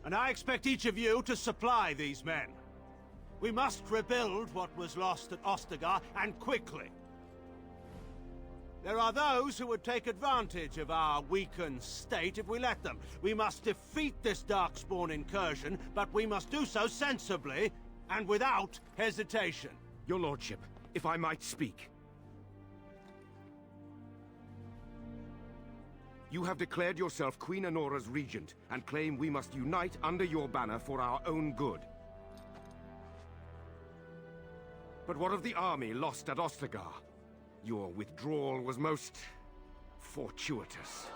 And I expect each of you to supply these men. We must rebuild what was lost at Ostagar, and quickly. There are those who would take advantage of our weakened state if we let them. We must defeat this Darkspawn incursion, but we must do so sensibly and without hesitation. Your lordship, if I might speak. You have declared yourself Queen Honora's regent, and claim we must unite under your banner for our own good. But what of the army lost at Ostagar? Your withdrawal was most fortuitous.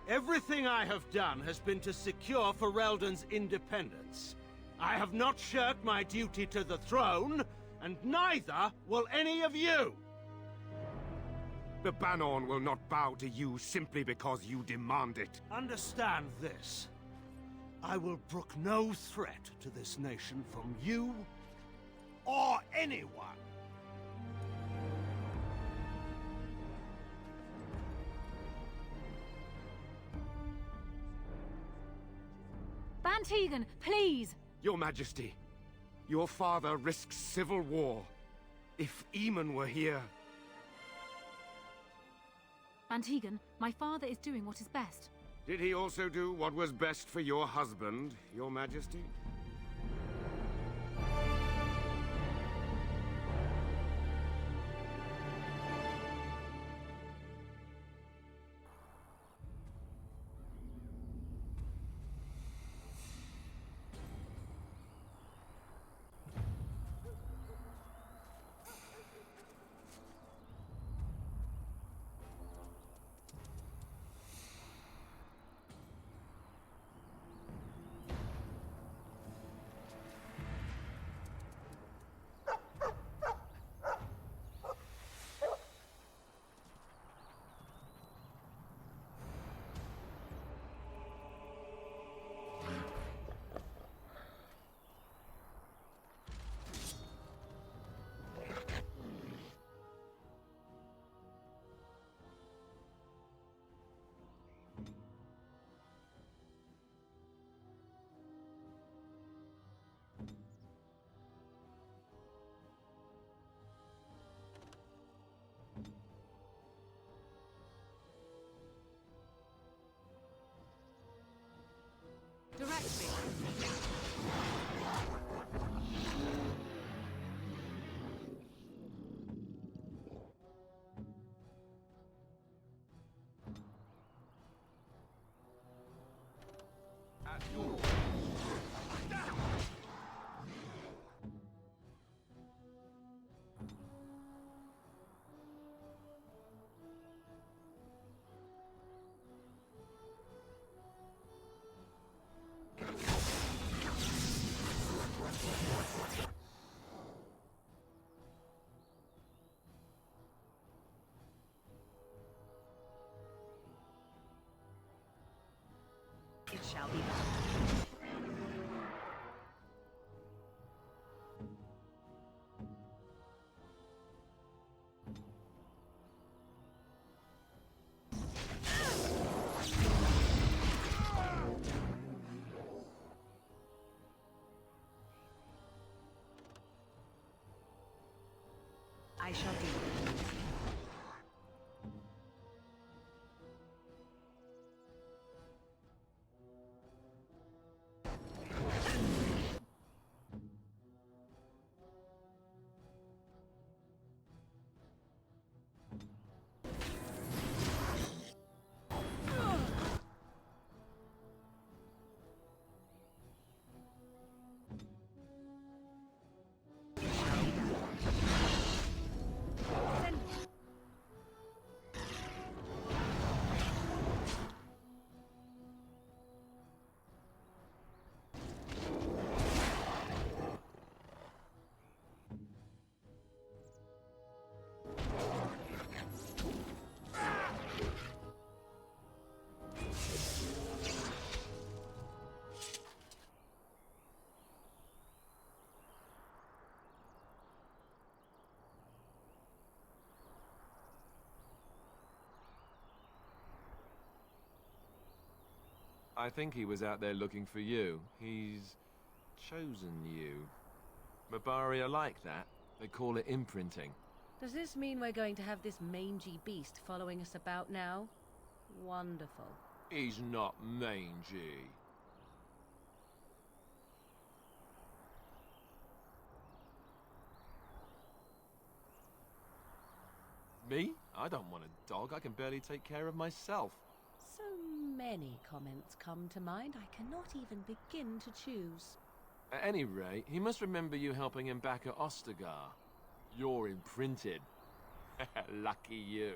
Everything I have done has been to secure Ferelden's independence. I have not shirked my duty to the throne, and neither will any of you! The Banon will not bow to you simply because you demand it. Understand this. I will brook no threat to this nation from you or anyone. Van Tegan, please! Your Majesty, your father risks civil war. If Eamon were here... Van Tegan, my father is doing what is best. Did he also do what was best for your husband, Your Majesty? Direct me. At your... It shall be done. I shall do it. Send I think he was out there looking for you. He's chosen you. Mabari are like that. They call it imprinting. Does this mean we're going to have this mangy beast following us about now? Wonderful. He's not mangy. Me? I don't want a dog. I can barely take care of myself. So many comments come to mind, I cannot even begin to choose. At any rate, he must remember you helping him back at Ostagar. You're imprinted. Lucky you.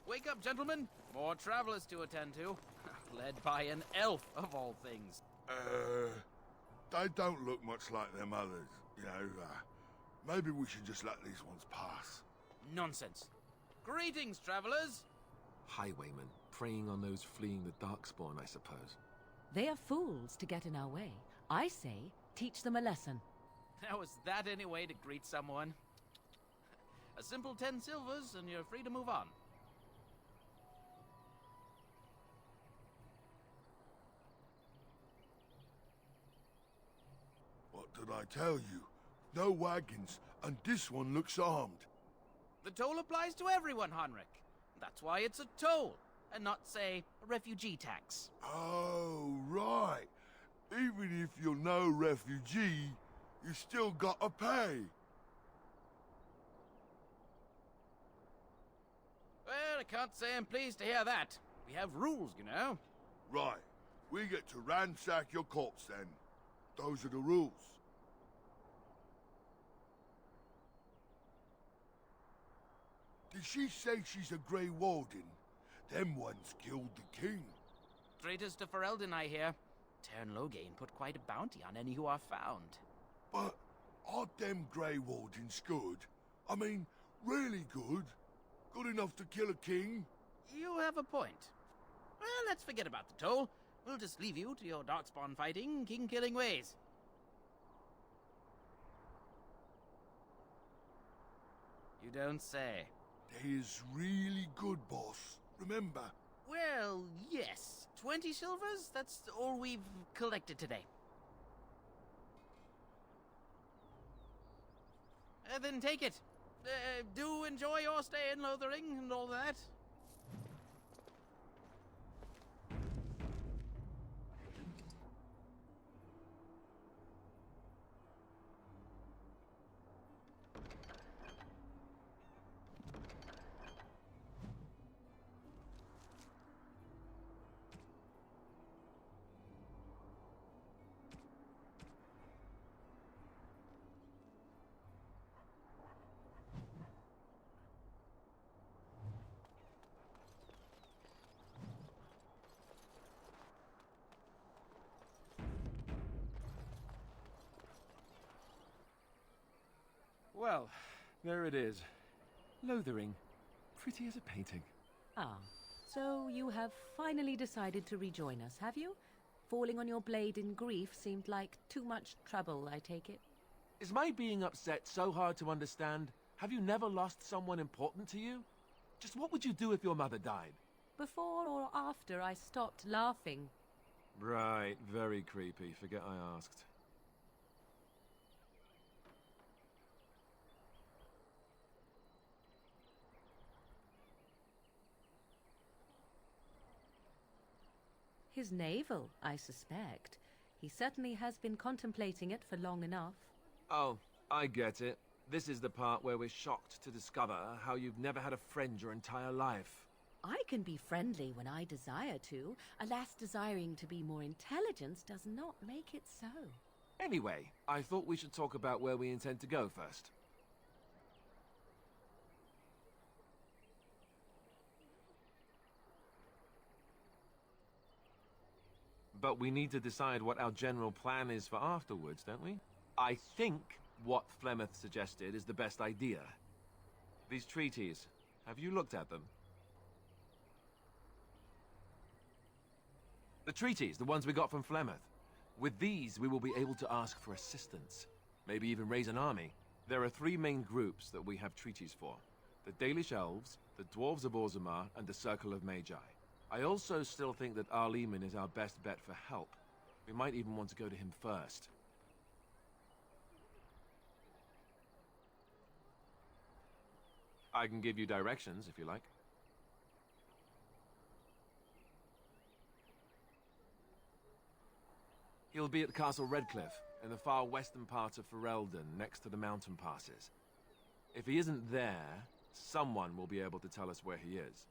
Wake up, gentlemen! More travelers to attend to. Led by an elf, of all things. They don't look much like them others, you know. Maybe we should just let these ones pass. Nonsense. Greetings, travelers! Highwaymen, preying on those fleeing the Darkspawn, I suppose. They are fools to get in our way. I say, teach them a lesson. Now, is that any way to greet someone? A simple 10 silvers, and you're free to move on. What did I tell you? No wagons, and this one looks armed. The toll applies to everyone, Henrik. That's why it's a toll, and not, say, a refugee tax. Oh, right. Even if you're no refugee, you still gotta pay. Well, I can't say I'm pleased to hear that. We have rules, you know. Right. We get to ransack your corpse then. Those are the rules. Did she say she's a Grey Warden? Them ones killed the king. Traitors to Ferelden, I hear. Tern Loghain put quite a bounty on any who are found. But aren't them Grey Wardens good? I mean, really good? Good enough to kill a king? You have a point. Well, let's forget about the toll. We'll just leave you to your darkspawn fighting, king-killing ways. You don't say. They is really good, boss. Remember? Well, yes. 20 silvers? That's all we've collected today. Then take it. Do enjoy your stay in Lothering and all that. Well, there it is. Lothering. Pretty as a painting. Ah, so you have finally decided to rejoin us, have you? Falling on your blade in grief seemed like too much trouble, I take it. Is my being upset so hard to understand? Have you never lost someone important to you? Just what would you do if your mother died? Before or after I stopped laughing? Right, very creepy. Forget I asked. His navel, I suspect. He certainly has been contemplating it for long enough. Oh, I get it. This is the part where we're shocked to discover how you've never had a friend your entire life. I can be friendly when I desire to. Alas, desiring to be more intelligent does not make it so. Anyway, I thought we should talk about where we intend to go first. But we need to decide what our general plan is for afterwards, don't we? I think what Flemeth suggested is the best idea. These treaties, have you looked at them? The treaties, the ones we got from Flemeth. With these, we will be able to ask for assistance. Maybe even raise an army. There are 3 main groups that we have treaties for. The Dalish Elves, the Dwarves of Orzammar, and the Circle of Magi. I also still think that Arleman is our best bet for help. We might even want to go to him first. I can give you directions, if you like. He'll be at Castle Redcliffe, in the far western part of Ferelden, next to the mountain passes. If he isn't there, someone will be able to tell us where he is.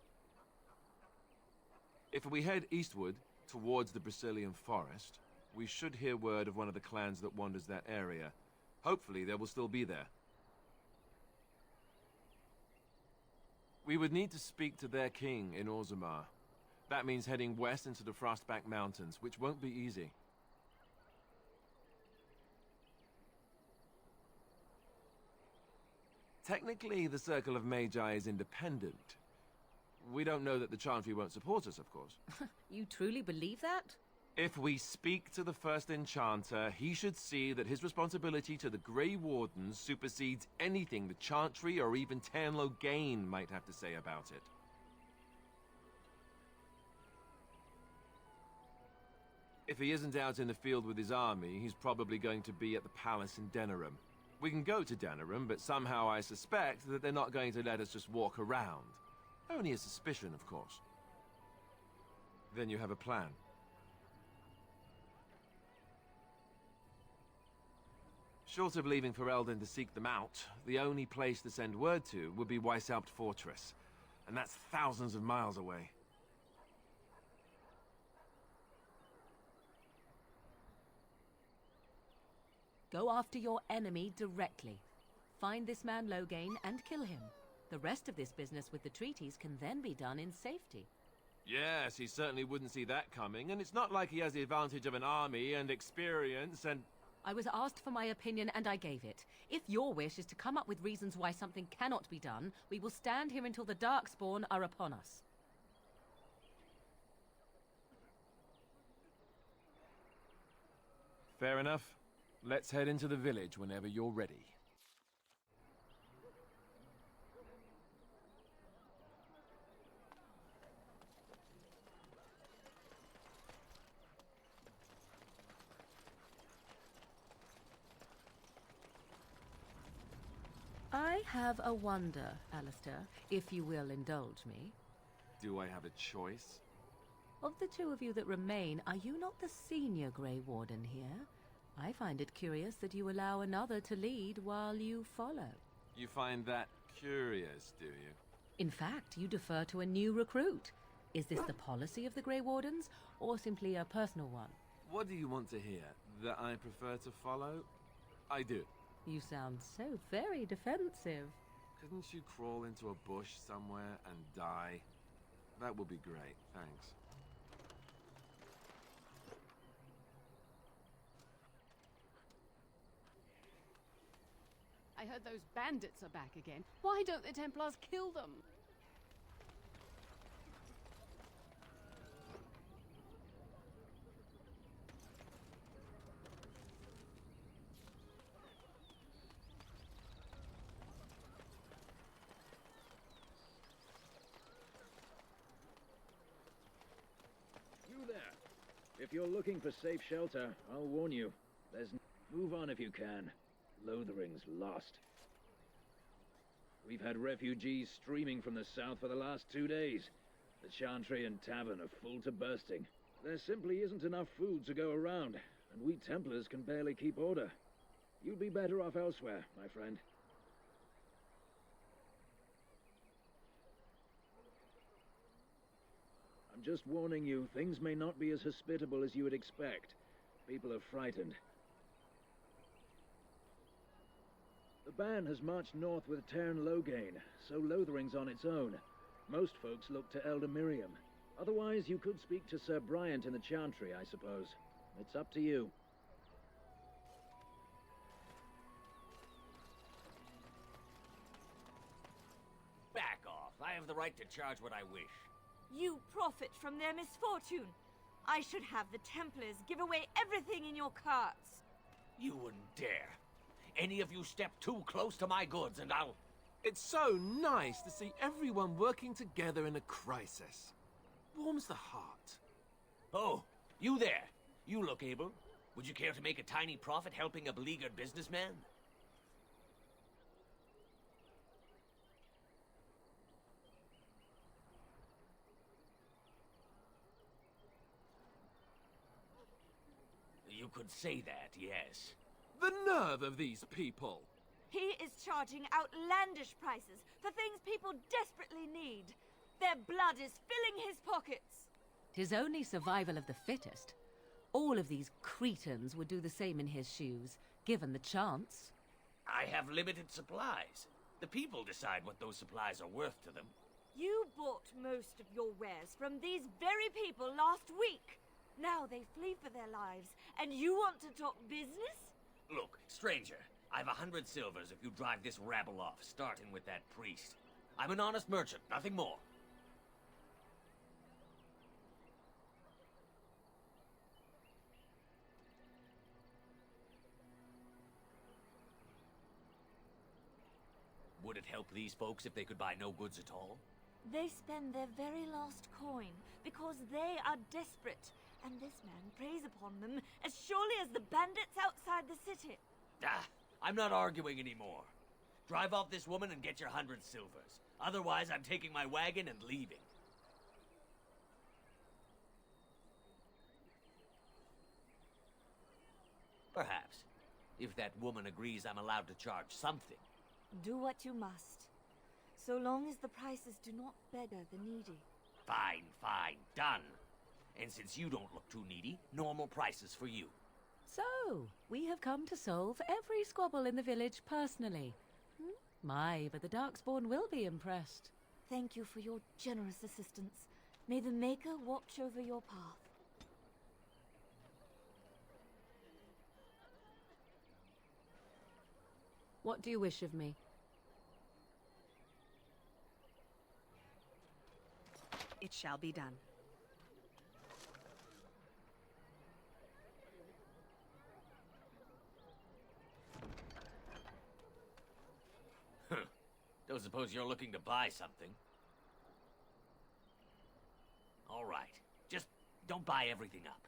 If we head eastward, towards the Brazilian forest, we should hear word of one of the clans that wanders that area. Hopefully they will still be there. We would need to speak to their king in Orzammar. That means heading west into the Frostback Mountains, which won't be easy. Technically, the Circle of Magi is independent. We don't know that the Chantry won't support us, of course. You truly believe that? If we speak to the first Enchanter, he should see that his responsibility to the Grey Wardens supersedes anything the Chantry or even Tanlo Gain might have to say about it. If he isn't out in the field with his army, he's probably going to be at the palace in Denerim. We can go to Denerim, but somehow I suspect that they're not going to let us just walk around. Only a suspicion, of course. Then you have a plan. Short of leaving Ferelden to seek them out, the only place to send word to would be Weishaupt Fortress. And that's thousands of miles away. Go after your enemy directly. Find this man Loghain and kill him. The rest of this business with the treaties can then be done in safety. Yes, he certainly wouldn't see that coming, and it's not like he has the advantage of an army and experience and... I was asked for my opinion and I gave it. If your wish is to come up with reasons why something cannot be done, we will stand here until the Darkspawn are upon us. Fair enough. Let's head into the village whenever you're ready. I have a wonder, Alistair, if you will indulge me. Do I have a choice? Of the 2 of you that remain, are you not the senior Grey Warden here? I find it curious that you allow another to lead while you follow. You find that curious, do you? In fact, you defer to a new recruit. Is this the policy of the Grey Wardens, or simply a personal one? What do you want to hear? That I prefer to follow? I do. You sound so very defensive. Couldn't you crawl into a bush somewhere and die? That would be great, thanks. I heard those bandits are back again. Why don't the Templars kill them? You there. If you're looking for safe shelter, I'll warn you. Move on if you can. Lothering's lost. We've had refugees streaming from the south for the last 2 days. The Chantry and Tavern are full to bursting. There simply isn't enough food to go around, and we Templars can barely keep order. You'd be better off elsewhere, my friend. I'm just warning you, things may not be as hospitable as you would expect. People are frightened. The band has marched north with Tern Loghain, so Lothering's on its own. Most folks look to Elder Miriam. Otherwise, you could speak to Sir Bryant in the Chantry, I suppose. It's up to you. Back off. I have the right to charge what I wish. You profit from their misfortune. I should have the Templars give away everything in your carts. You wouldn't dare. Any of you step too close to my goods and I'll... It's so nice to see everyone working together in a crisis. Warms the heart. Oh, you there. You look able. Would you care to make a tiny profit helping a beleaguered businessman? You could say that, yes. The nerve of these people! He is charging outlandish prices for things people desperately need. Their blood is filling his pockets. 'Tis only survival of the fittest. All of these cretins would do the same in his shoes, given the chance. I have limited supplies. The people decide what those supplies are worth to them. You bought most of your wares from these very people last week. Now they flee for their lives, and you want to talk business? Look, stranger, I've 100 silvers if you drive this rabble off, starting with that priest. I'm an honest merchant, nothing more. Would it help these folks if they could buy no goods at all? They spend their very last coin because they are desperate, and this man preys upon them as surely as the bandits outside the city. Ah, I'm not arguing anymore. Drive off this woman and get your 100 silvers. Otherwise, I'm taking my wagon and leaving. Perhaps. If that woman agrees I'm allowed to charge something. Do what you must, so long as the prices do not beggar the needy. Fine, fine, done. And since you don't look too needy, normal prices for you. So, we have come to solve every squabble in the village personally. My, but the Darkspawn will be impressed. Thank you for your generous assistance. May the Maker watch over your path. What do you wish of me? It shall be done. Don't suppose you're looking to buy something? All right. Just don't buy everything up.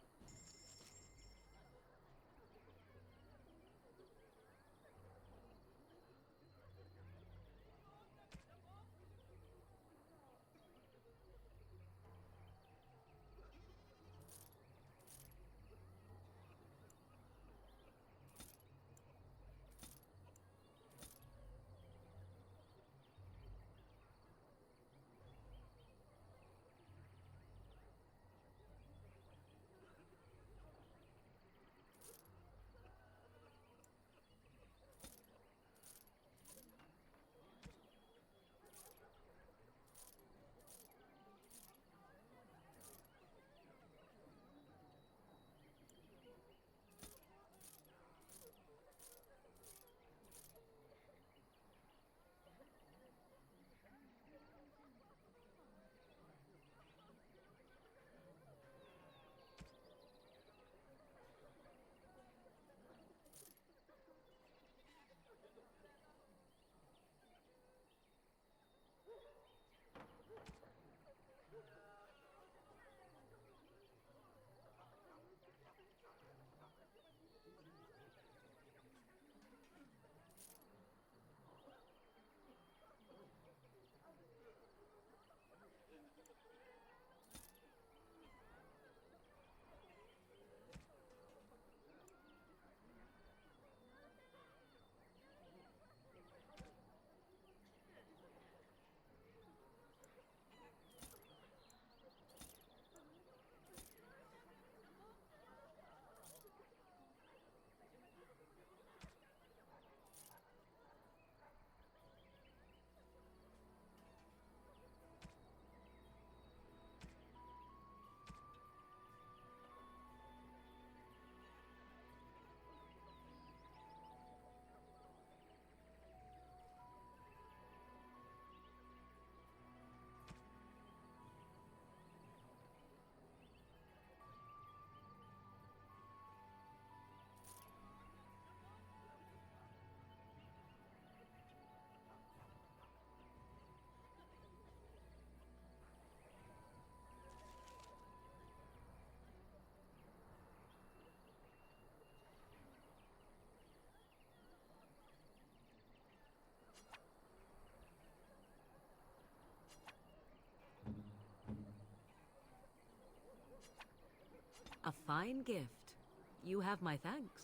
A fine gift. You have my thanks.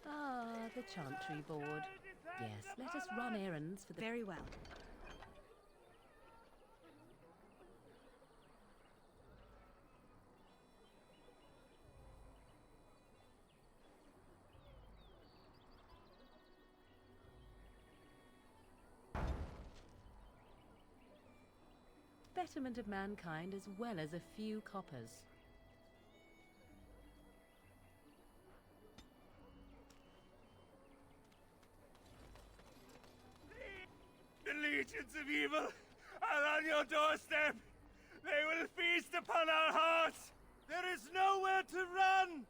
Ah, the Chantry Board. Yes, let us run errands for the... Very well. Betterment of mankind as well as a few coppers. The legions of evil are on your doorstep. They will feast upon our hearts. There is nowhere to run.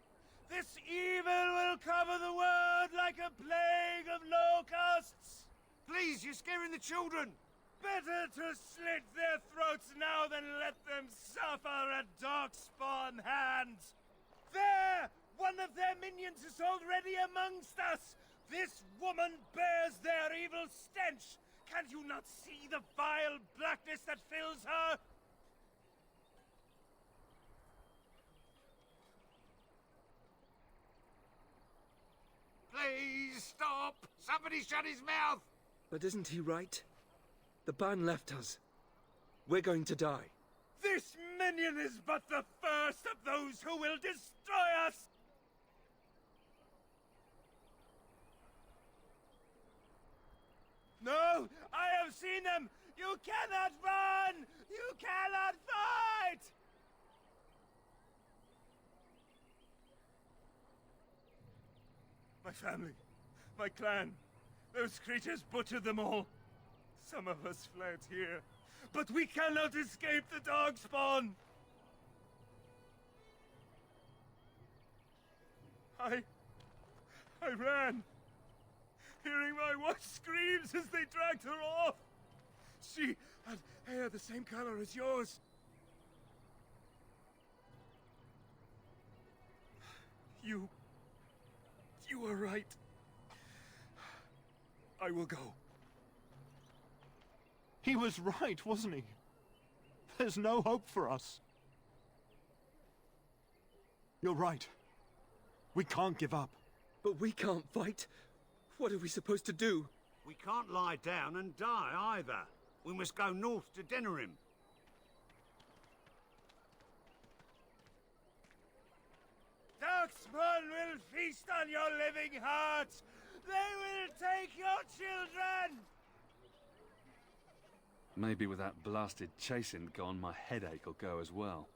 This evil will cover the world like a plague of locusts. Please, you're scaring the children! Better to slit their throats now than let them suffer at Darkspawn hands. There! One of their minions is already amongst us! This woman bears their evil stench! Can you not see the vile blackness that fills her? Please, stop! Somebody shut his mouth! But isn't he right? The ban left us. We're going to die. This minion is but the first of those who will destroy us! No! I have seen them! You cannot run! You cannot fight! My family, my clan, those creatures butchered them all. Some of us fled here, but we cannot escape the Darkspawn! I ran, hearing my wife's screams as they dragged her off. She had hair the same color as yours. You were right. I will go. He was right, wasn't he? There's no hope for us. You're right. We can't give up. But we can't fight. What are we supposed to do? We can't lie down and die either. We must go north to Denerim. Darkspawn will feast on your living hearts! They will take your children! Maybe with that blasted chasing gone, my headache will go as well.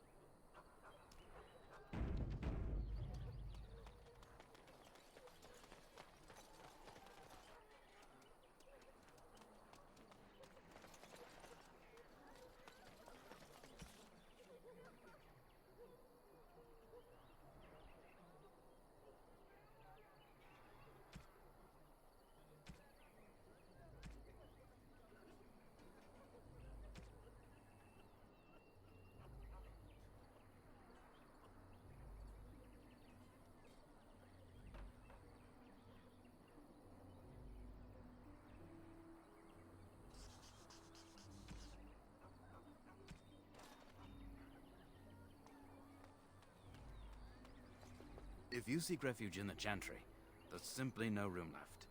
If you seek refuge in the Chantry, there's simply no room left.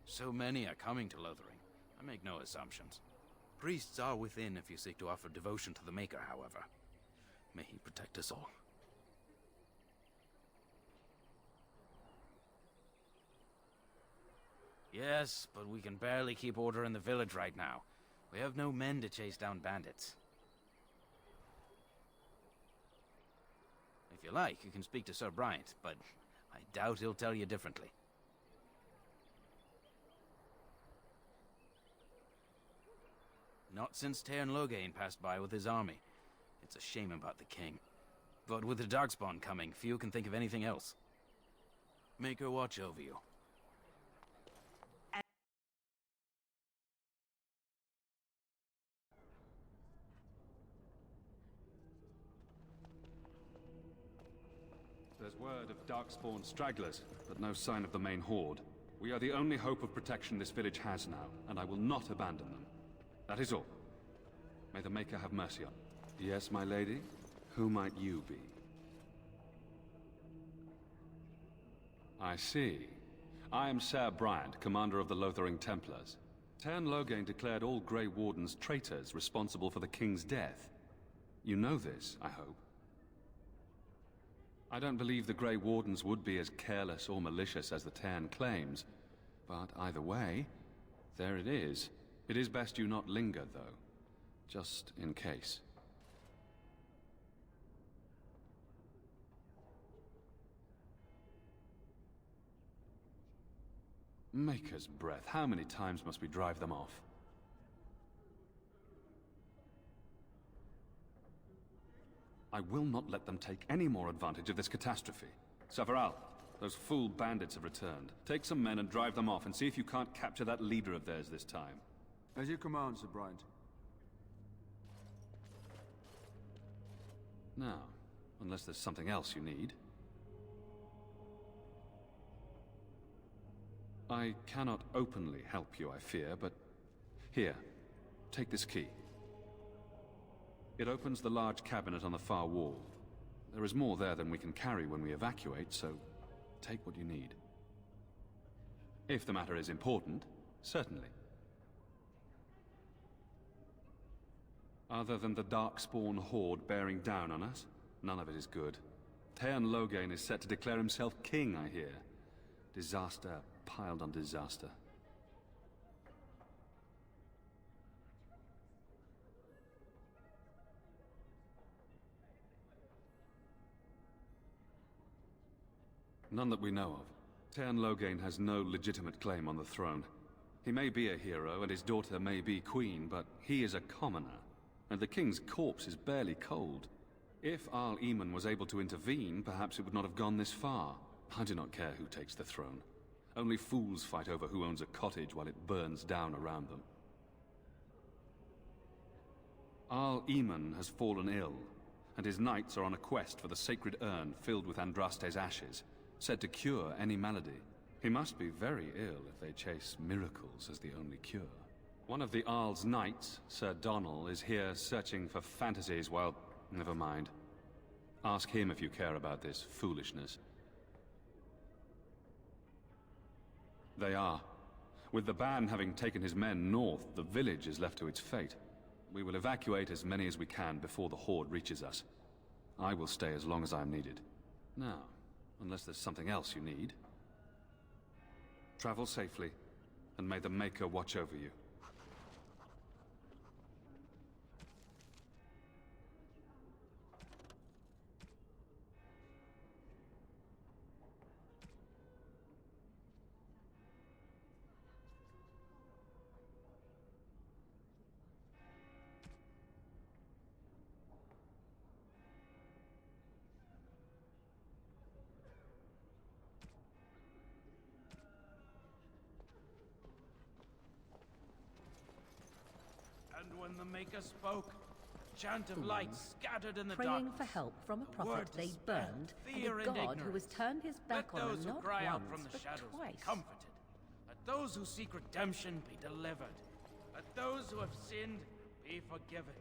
So many are coming to Lothering. I make no assumptions. Priests are within if you seek to offer devotion to the Maker, however. May he protect us all. Yes, but we can barely keep order in the village right now. We have no men to chase down bandits. If you like, you can speak to Sir Bryant, but I doubt he'll tell you differently. Not since Tairn Loghain passed by with his army. It's a shame about the king. But with the Darkspawn coming, few can think of anything else. Make her watch over you. There's word of darkspawn stragglers, but no sign of the main horde. We are the only hope of protection this village has now, and I will not abandon them. That is all. May the Maker have mercy on. Yes, my lady? Who might you be? I see. I am Ser Bryant, commander of the Lothering Templars. Tern Loghain declared all Grey Wardens traitors responsible for the King's death. You know this, I hope. I don't believe the Grey Wardens would be as careless or malicious as the Tern claims. But either way, there it is. It is best you not linger, though. Just in case. Maker's breath. How many times must we drive them off? I will not let them take any more advantage of this catastrophe. Several, those fool bandits have returned. Take some men and drive them off and see if you can't capture that leader of theirs this time. As you command, Sir Bryant. Now, unless there's something else you need. I cannot openly help you, I fear, but... Here, take this key. It opens the large cabinet on the far wall. There is more there than we can carry when we evacuate, so take what you need. If the matter is important, certainly. Other than the Darkspawn horde bearing down on us, none of it is good. Tern Loghain is set to declare himself king, I hear. Disaster piled on disaster. None that we know of. Tern Loghain has no legitimate claim on the throne. He may be a hero, and his daughter may be queen, but he is a commoner. And the king's corpse is barely cold. If Arl Eamon was able to intervene, perhaps it would not have gone this far. I do not care who takes the throne. Only fools fight over who owns a cottage while it burns down around them. Arl Eamon has fallen ill, and his knights are on a quest for the sacred urn filled with Andraste's ashes, said to cure any malady. He must be very ill if they chase miracles as the only cure. One of the Arl's knights, Sir Donnell, is here searching for fantasies while... Never mind. Ask him if you care about this foolishness. They are. With the ban having taken his men north, the village is left to its fate. We will evacuate as many as we can before the horde reaches us. I will stay as long as I am needed. Now, unless there's something else you need. Travel safely, and may the Maker watch over you. And when the Maker spoke, a chant of light scattered in the Praying darkness. for help from a The word prophet to they spare burned, fear and a and god who has ignorance. turned his back Let on those them who not cry out once, from the but shadows twice. be comforted. Let those who seek redemption be delivered. Let those who have sinned be forgiven.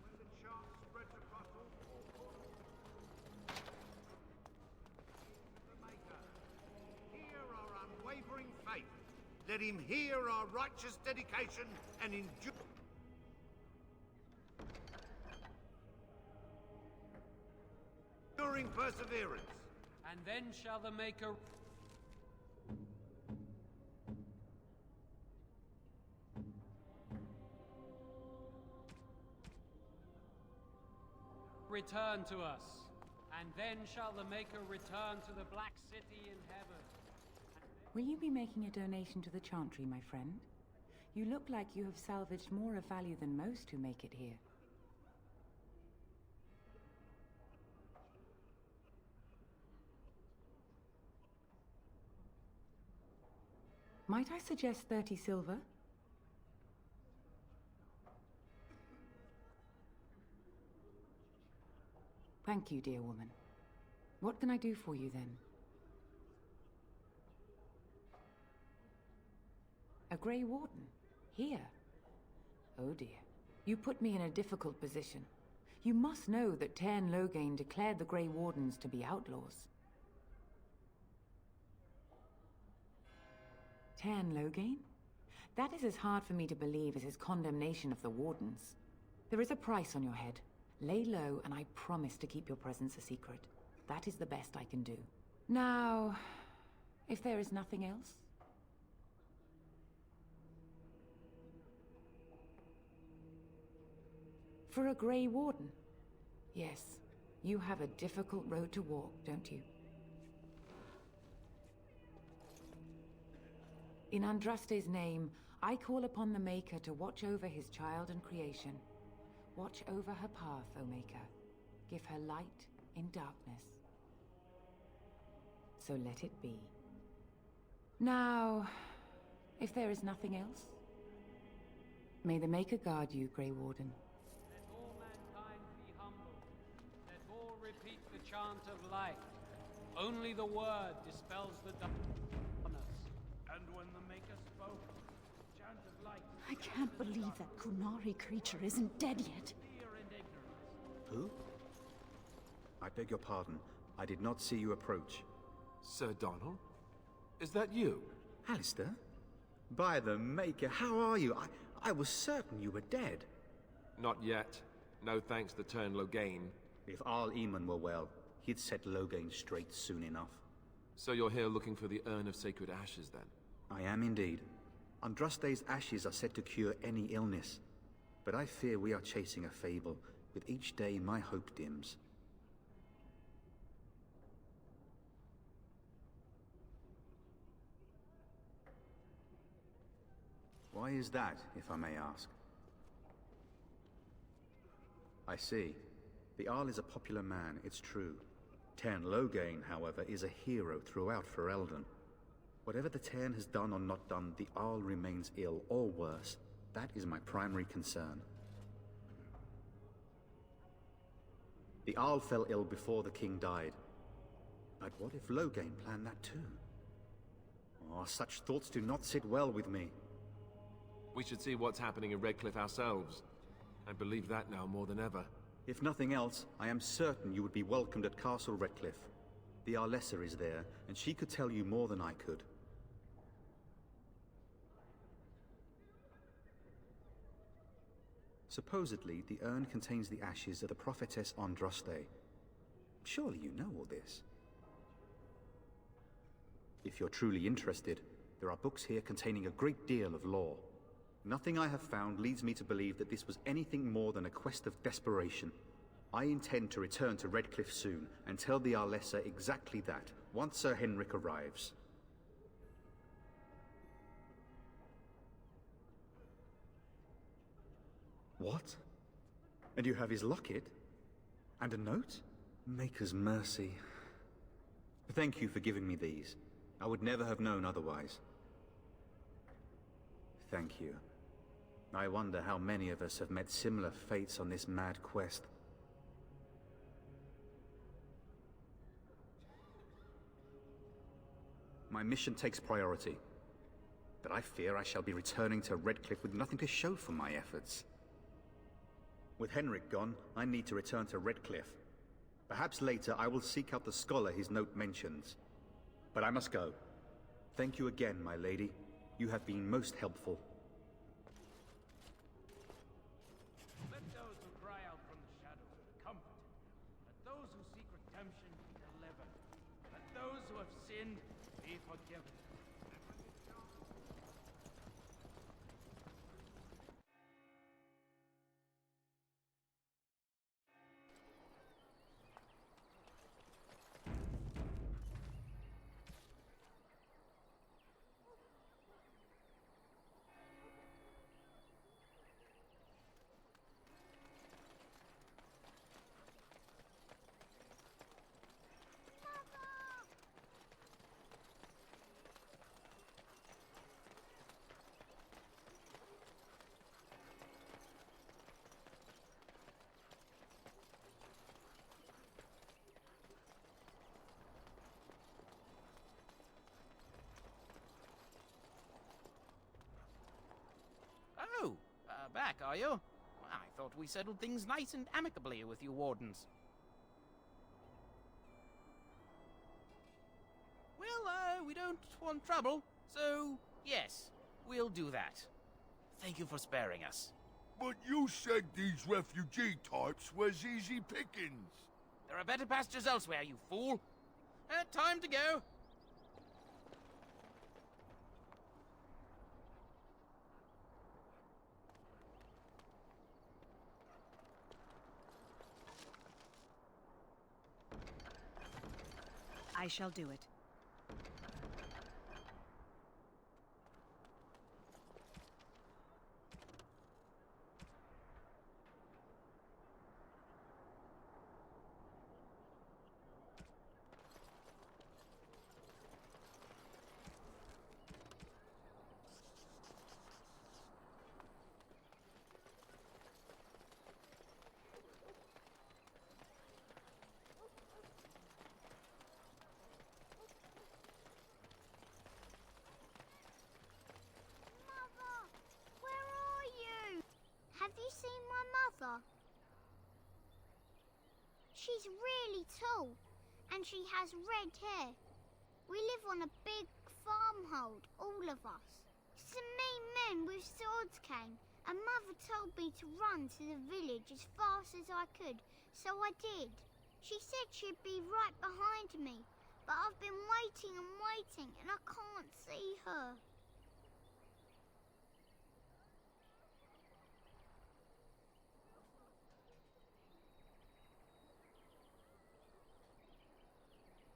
When the chant spreads across all four corners, the Maker, hear our unwavering faith. Let him hear our righteous dedication and endure. Enduring perseverance. And then shall the Maker return to us. And then shall the Maker return to the Black City in heaven. Will you be making a donation to the Chantry, my friend? You look like you have salvaged more of value than most who make it here. Might I suggest 30 silver? Thank you, dear woman. What can I do for you, then? A Grey Warden? Here? Oh dear. You put me in a difficult position. You must know that Tairn Loghain declared the Grey Wardens to be outlaws. Tairn Loghain? That is as hard for me to believe as his condemnation of the Wardens. There is a price on your head. Lay low, and I promise to keep your presence a secret. That is the best I can do. Now, if there is nothing else... For a Grey Warden? Yes, you have a difficult road to walk, don't you? In Andraste's name, I call upon the Maker to watch over his child and creation. Watch over her path, O Maker. Give her light in darkness. So let it be. Now, if there is nothing else, may the Maker guard you, Grey Warden. Let all mankind be humble. Let all repeat the chant of light. Only the word dispels the darkness. And when the Maker spoke, the chant of light... I can't believe that Kunari creature isn't dead yet. Who? I beg your pardon. I did not see you approach. Sir Donald? Is that you? Alistair? By the Maker, how are you? I was certain you were dead. Not yet. No thanks to Tairn Loghain. If Arl Eamon were well, he'd set Loghain straight soon enough. So you're here looking for the Urn of Sacred Ashes, then? I am indeed. Andraste's ashes are said to cure any illness. But I fear we are chasing a fable. With each day, my hope dims. Why is that, if I may ask? I see. The Arl is a popular man, it's true. Tairn Loghain, however, is a hero throughout Ferelden. Whatever the Tairn has done or not done, the Arl remains ill, or worse. That is my primary concern. The Arl fell ill before the king died. But what if Loghain planned that too? Oh, such thoughts do not sit well with me. We should see what's happening in Redcliffe ourselves. I believe that now more than ever. If nothing else, I am certain you would be welcomed at Castle Redcliffe. The Arlessa is there, and she could tell you more than I could. Supposedly, the urn contains the ashes of the prophetess Andraste. Surely you know all this. If you're truly interested, there are books here containing a great deal of lore. Nothing I have found leads me to believe that this was anything more than a quest of desperation. I intend to return to Redcliffe soon, and tell the Arlessa exactly that, once Sir Henrik arrives. What? And you have his locket? And a note? Maker's mercy. Thank you for giving me these. I would never have known otherwise. Thank you. I wonder how many of us have met similar fates on this mad quest. My mission takes priority, but I fear I shall be returning to Redcliffe with nothing to show for my efforts. With Henrik gone, I need to return to Redcliffe. Perhaps later I will seek out the scholar his note mentions. But I must go. Thank you again, my lady. You have been most helpful. Let those who cry out from the shadows be comforted. Let those who seek redemption be delivered. Let those who have sinned be forgiven. back, are you? Well, I thought we settled things nice and amicably with you wardens. Well, we don't want trouble, so yes, we'll do that. Thank you for sparing us. But you said these refugee types was easy pickings. There are better pastures elsewhere, you fool. Time to go. I shall do it. Have you seen my mother? She's really tall, and she has red hair. We live on a big farmhold, all of us. Some mean men with swords came, and Mother told me to run to the village as fast as I could, so I did. She said she'd be right behind me, but I've been waiting and waiting, and I can't see her.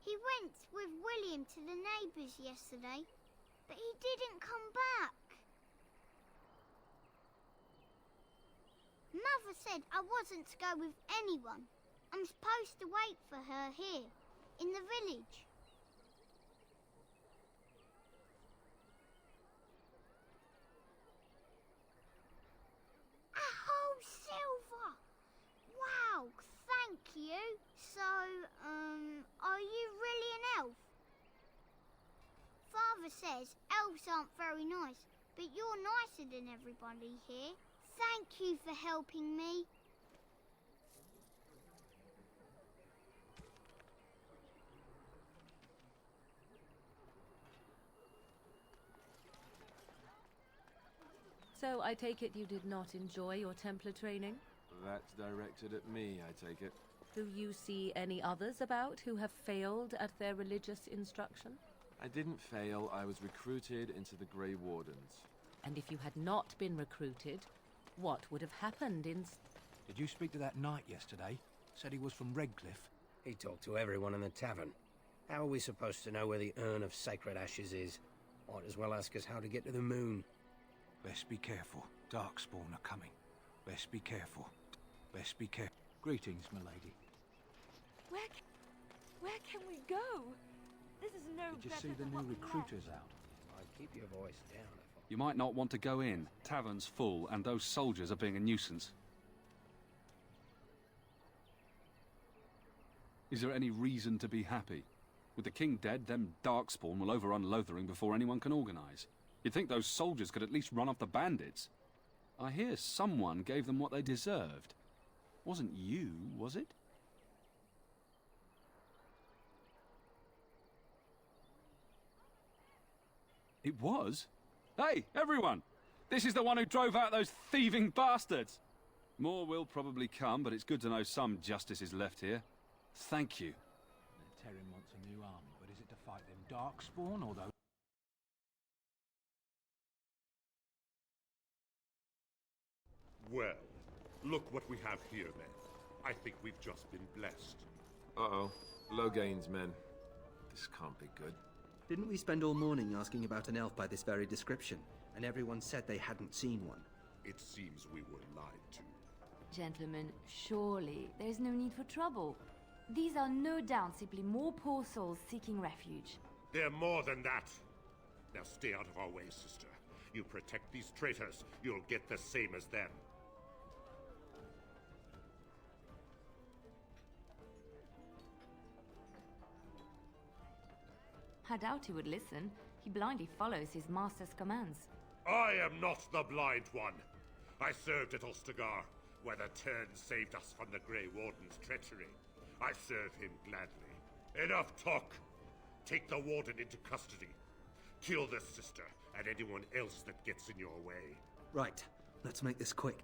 He went with William to the neighbours yesterday, but he didn't come back. Mother said I wasn't to go with anyone. I'm supposed to wait for her here, in the village. A whole silver! Wow, thank you. So, are you really an elf? Father says elves aren't very nice, but you're nicer than everybody here. Thank you for helping me. So I take it you did not enjoy your Templar training? That's directed at me, I take it. Do you see any others about who have failed at their religious instruction? I didn't fail, I was recruited into the Grey Wardens. And if you had not been recruited, what would have happened in... Did you speak to that knight yesterday? Said he was from Redcliffe. He talked to everyone in the tavern. How are we supposed to know where the urn of sacred ashes is? Might as well ask us how to get to the moon. Best be careful. Darkspawn are coming. Best be careful. Best be careful. Greetings, milady. Where can we go? This is no Did you better see the than new what we recruiters out? I'd keep your voice down. You might not want to go in. Tavern's full, and those soldiers are being a nuisance. Is there any reason to be happy? With the king dead, them Darkspawn will overrun Lothering before anyone can organise. You'd think those soldiers could at least run off the bandits. I hear someone gave them what they deserved. Wasn't you, was it? It was? Hey, everyone! This is the one who drove out those thieving bastards! More will probably come, but it's good to know some justice is left here. Thank you. Terran wants a new army, but is it to fight them Darkspawn or those... Well, look what we have here, then. I think we've just been blessed. Uh-oh. Loghain's men. This can't be good. Didn't we spend all morning asking about an elf by this very description, and everyone said they hadn't seen one? It seems we were lied to. Gentlemen, surely there's no need for trouble. These are no doubt simply more poor souls seeking refuge. They're more than that. Now stay out of our way, sister. You protect these traitors, you'll get the same as them. I doubt he would listen. He blindly follows his master's commands. I am not the blind one. I served at Ostagar, where the Turn saved us from the Grey Warden's treachery. I serve him gladly. Enough talk! Take the Warden into custody. Kill the sister and anyone else that gets in your way. Right. Let's make this quick.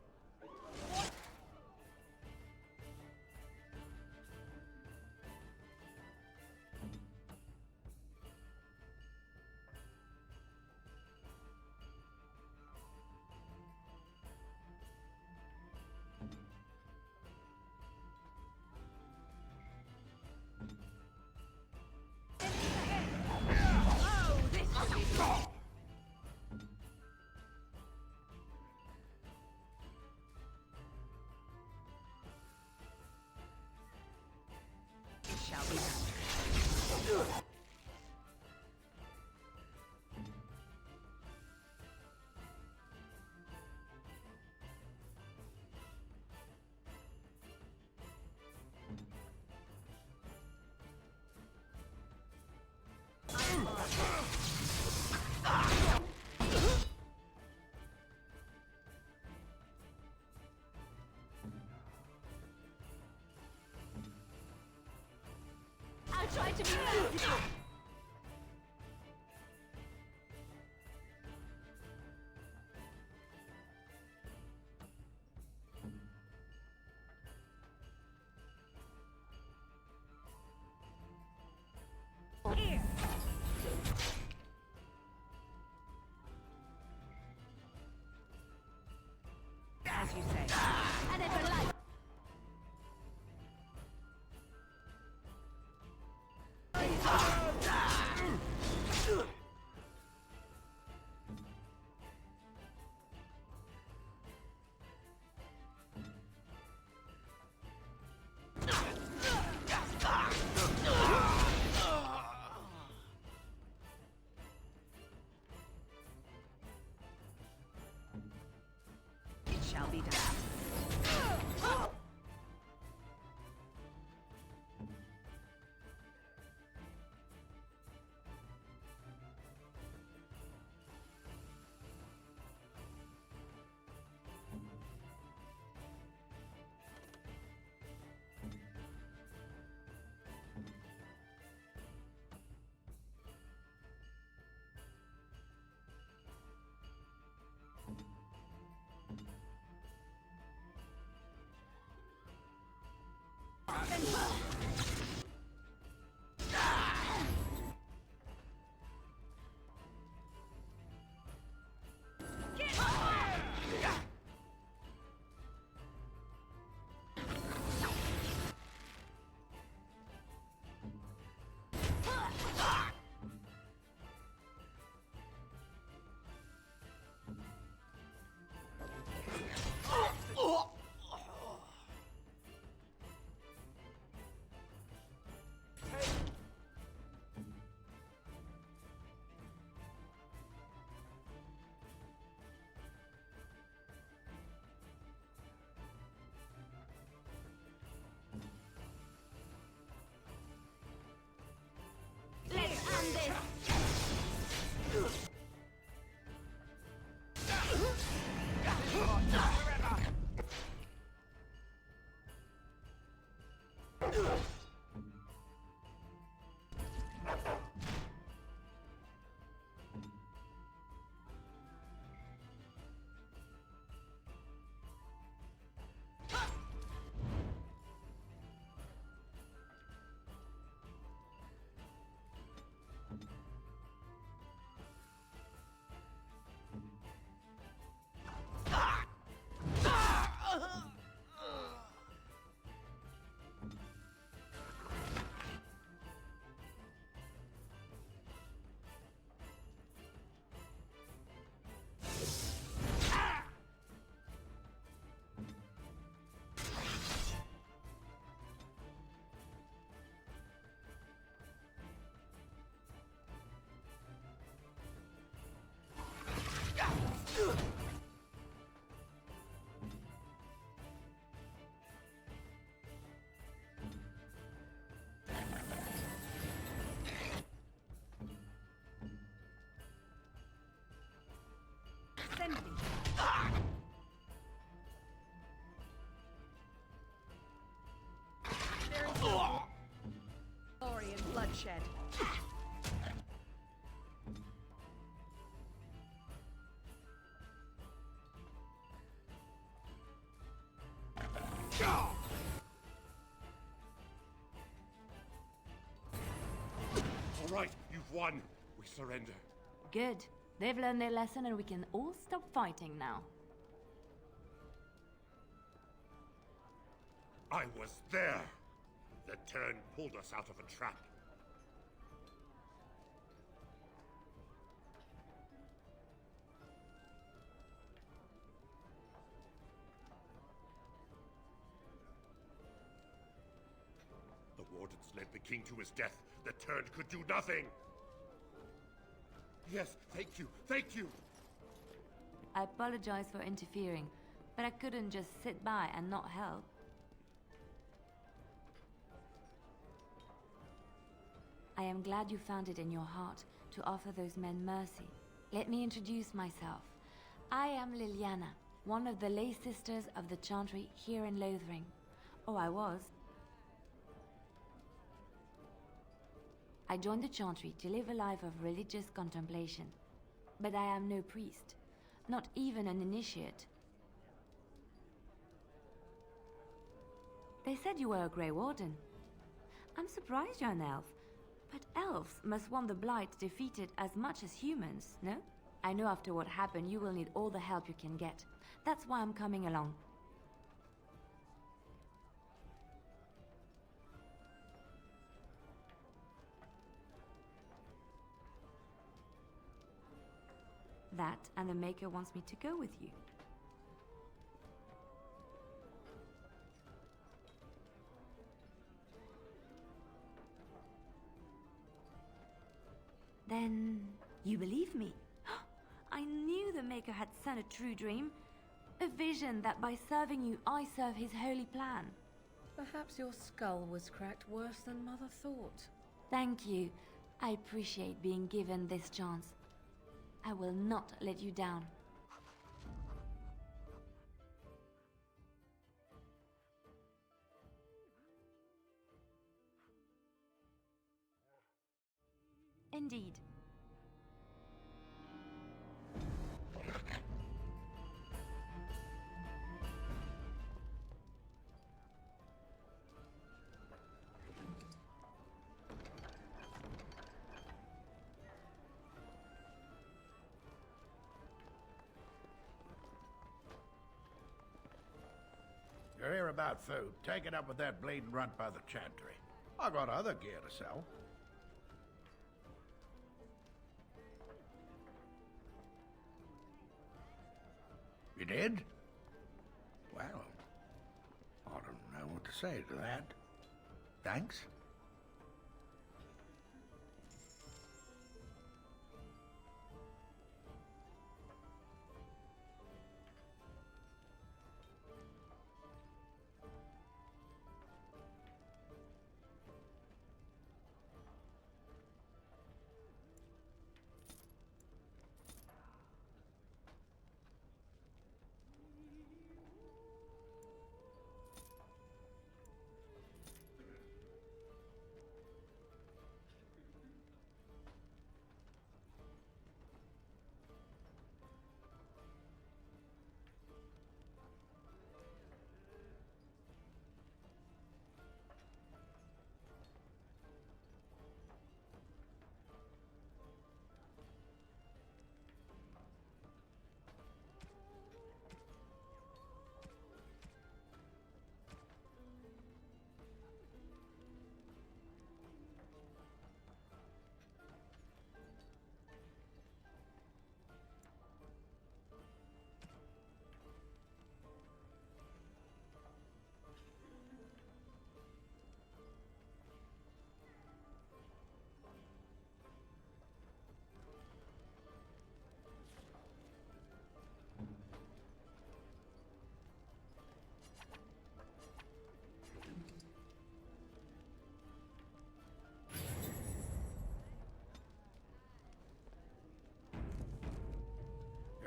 Shall be done. I'll try to be fast. Here. As you say. And if I like. It shall be done. bloodshed. All right, you've won. We surrender. Good. They've learned their lesson and we can all stop fighting now. I was there. The turn pulled us out of a trap. The wardens led the king to his death. The turn could do nothing. Yes, thank you, thank you. I apologize for interfering, but I couldn't just sit by and not help. I am glad you found it in your heart to offer those men mercy. Let me introduce myself. I am Liliana, one of the lay sisters of the Chantry here in Lothering. Oh, I was. I joined the Chantry to live a life of religious contemplation. But I am no priest, not even an initiate. They said you were a Grey Warden. I'm surprised you're an elf. But elves must want the Blight defeated as much as humans, no? I know after what happened you will need all the help you can get. That's why I'm coming along. That and the Maker wants me to go with you. Then you believe me? I knew the Maker had sent a true dream. A vision that by serving you, I serve his holy plan. Perhaps your skull was cracked worse than Mother thought. Thank you. I appreciate being given this chance. I will not let you down. Indeed. You're here about food. Take it up with that bleeding runt by the Chantry. I got other gear to sell. You did? Well, I don't know what to say to that. Thanks.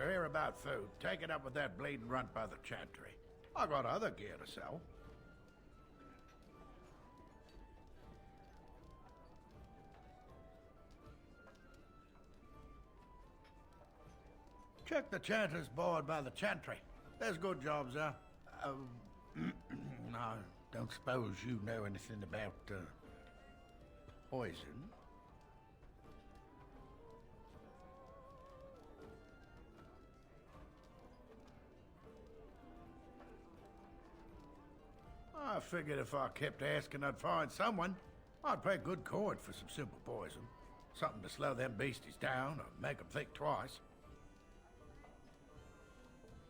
You're here about food. Take it up with that bleeding runt by the Chantry. I got other gear to sell. Check the chanter's board by the chantry. There's good jobs there. I don't suppose you know anything about, poison? I figured if I kept asking, I'd find someone. I'd pay good coin for some simple poison. Something to slow them beasties down or make them think twice.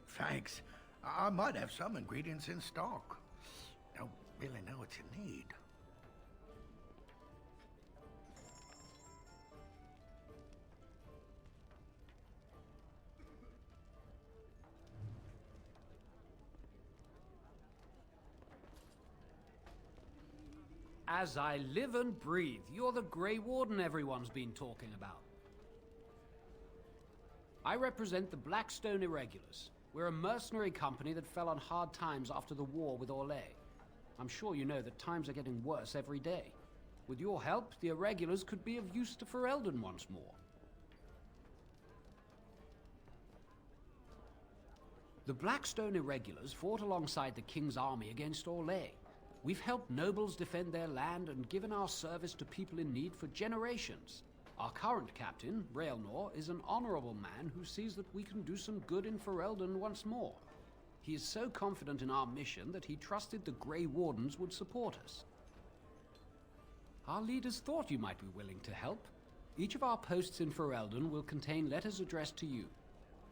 Thanks. I might have some ingredients in stock. Don't really know what you need. As I live and breathe, you're the Grey Warden everyone's been talking about. I represent the Blackstone Irregulars. We're a mercenary company that fell on hard times after the war with Orlais. I'm sure you know that times are getting worse every day. With your help, the Irregulars could be of use to Ferelden once more. The Blackstone Irregulars fought alongside the King's army against Orlais. We've helped nobles defend their land and given our service to people in need for generations. Our current captain, Raelnor, is an honorable man who sees that we can do some good in Ferelden once more. He is so confident in our mission that he trusted the Grey Wardens would support us. Our leaders thought you might be willing to help. Each of our posts in Ferelden will contain letters addressed to you.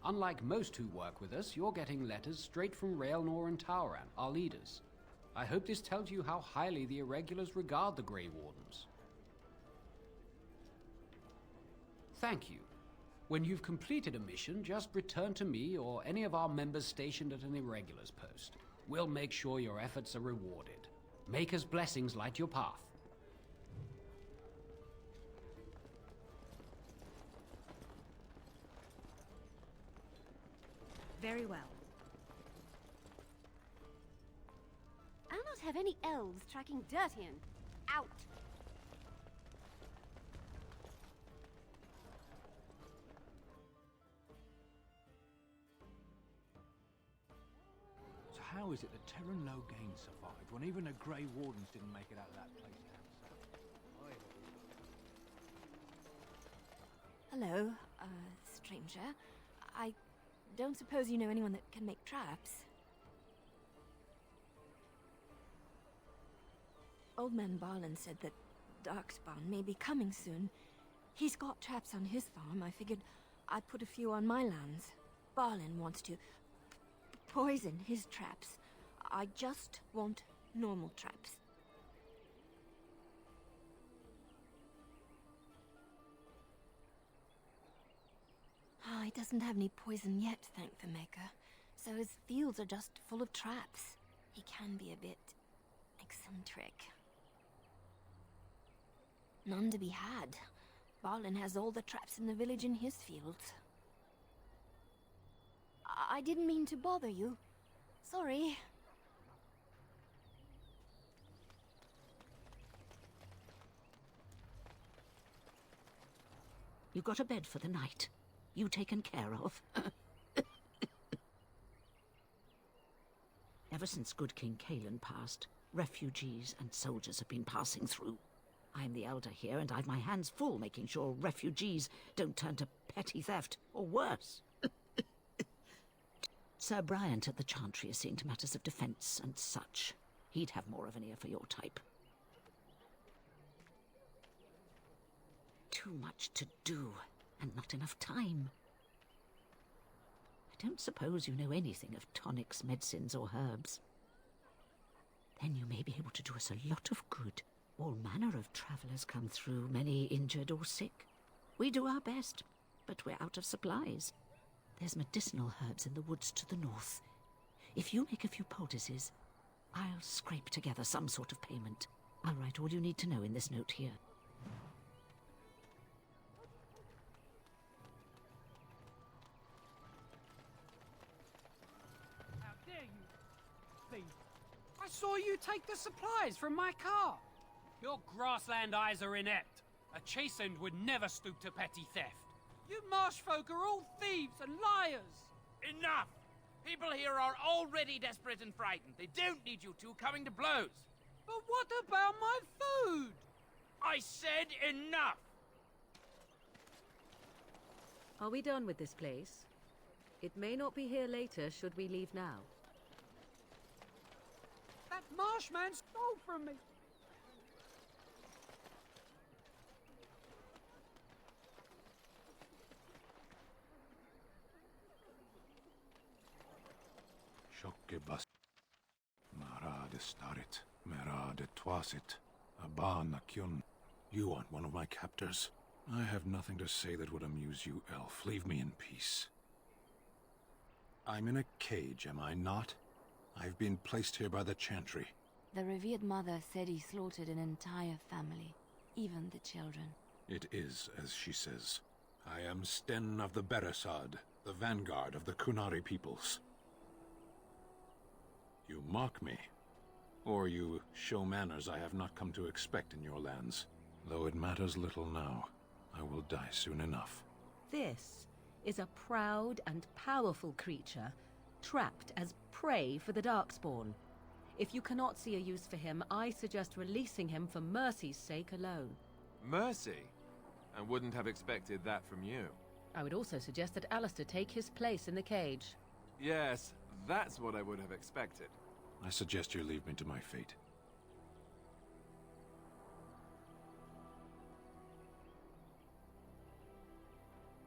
Unlike most who work with us, you're getting letters straight from Raelnor and Tauran, our leaders. I hope this tells you how highly the Irregulars regard the Grey Wardens. Thank you. When you've completed a mission, just return to me or any of our members stationed at an Irregulars post. We'll make sure your efforts are rewarded. Maker's blessings light your path. Very well. I'll not have any elves tracking dirt in. Out! So how is it that Terran Logain survived when even the Grey Wardens didn't make it out of that place down south? Hello, stranger. I don't suppose you know anyone that can make traps? Old man Barlin said that Darkspawn may be coming soon. He's got traps on his farm. I figured I'd put a few on my lands. Barlin wants to poison his traps. I just want normal traps. He doesn't have any poison yet, thank the Maker. So his fields are just full of traps. He can be a bit eccentric. None to be had. Barlin has all the traps in the village in his fields. I didn't mean to bother you. Sorry. You got a bed for the night. You taken care of. Ever since good King Cailan passed, refugees and soldiers have been passing through. I'm the elder here, and I've my hands full making sure refugees don't turn to petty theft, or worse. Sir Bryant at the Chantry is seeing to matters of defence and such. He'd have more of an ear for your type. Too much to do, and not enough time. I don't suppose you know anything of tonics, medicines, or herbs. Then you may be able to do us a lot of good. All manner of travellers come through, many injured or sick. We do our best, but we're out of supplies. There's medicinal herbs in the woods to the north. If you make a few poultices, I'll scrape together some sort of payment. I'll write all you need to know in this note here. How dare you, thief! I saw you take the supplies from my car! Your grassland eyes are inept. A chastened would never stoop to petty theft. You marsh folk are all thieves and liars! Enough! People here are already desperate and frightened. They don't need you two coming to blows. But what about my food? I said enough! Are we done with this place? It may not be here later should we leave now. That marshman stole from me! Shokkebas. Marade starit, merade twasit, abana kyun. You aren't one of my captors. I have nothing to say that would amuse you, elf. Leave me in peace. I'm in a cage, am I not? I've been placed here by the Chantry. The revered mother said he slaughtered an entire family, even the children. It is as she says. I am Sten of the Beresad, the vanguard of the Kunari peoples. You mock me, or you show manners I have not come to expect in your lands. Though it matters little now, I will die soon enough. This is a proud and powerful creature, trapped as prey for the Darkspawn. If you cannot see a use for him, I suggest releasing him for mercy's sake alone. Mercy? I wouldn't have expected that from you. I would also suggest that Alistair take his place in the cage. Yes, that's what I would have expected. I suggest you leave me to my fate.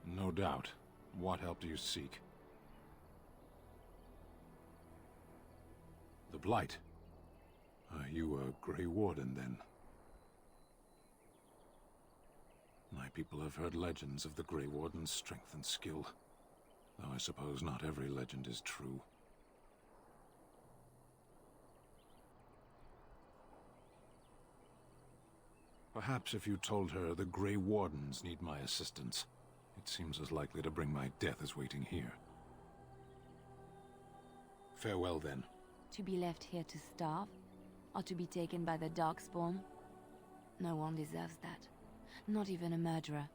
No doubt. What help do you seek? The Blight. Are you a Grey Warden, then? My people have heard legends of the Grey Warden's strength and skill, though I suppose not every legend is true. Perhaps if you told her the Grey Wardens need my assistance, it seems as likely to bring my death as waiting here. Farewell, then. To be left here to starve? Or to be taken by the Darkspawn? No one deserves that. Not even a murderer.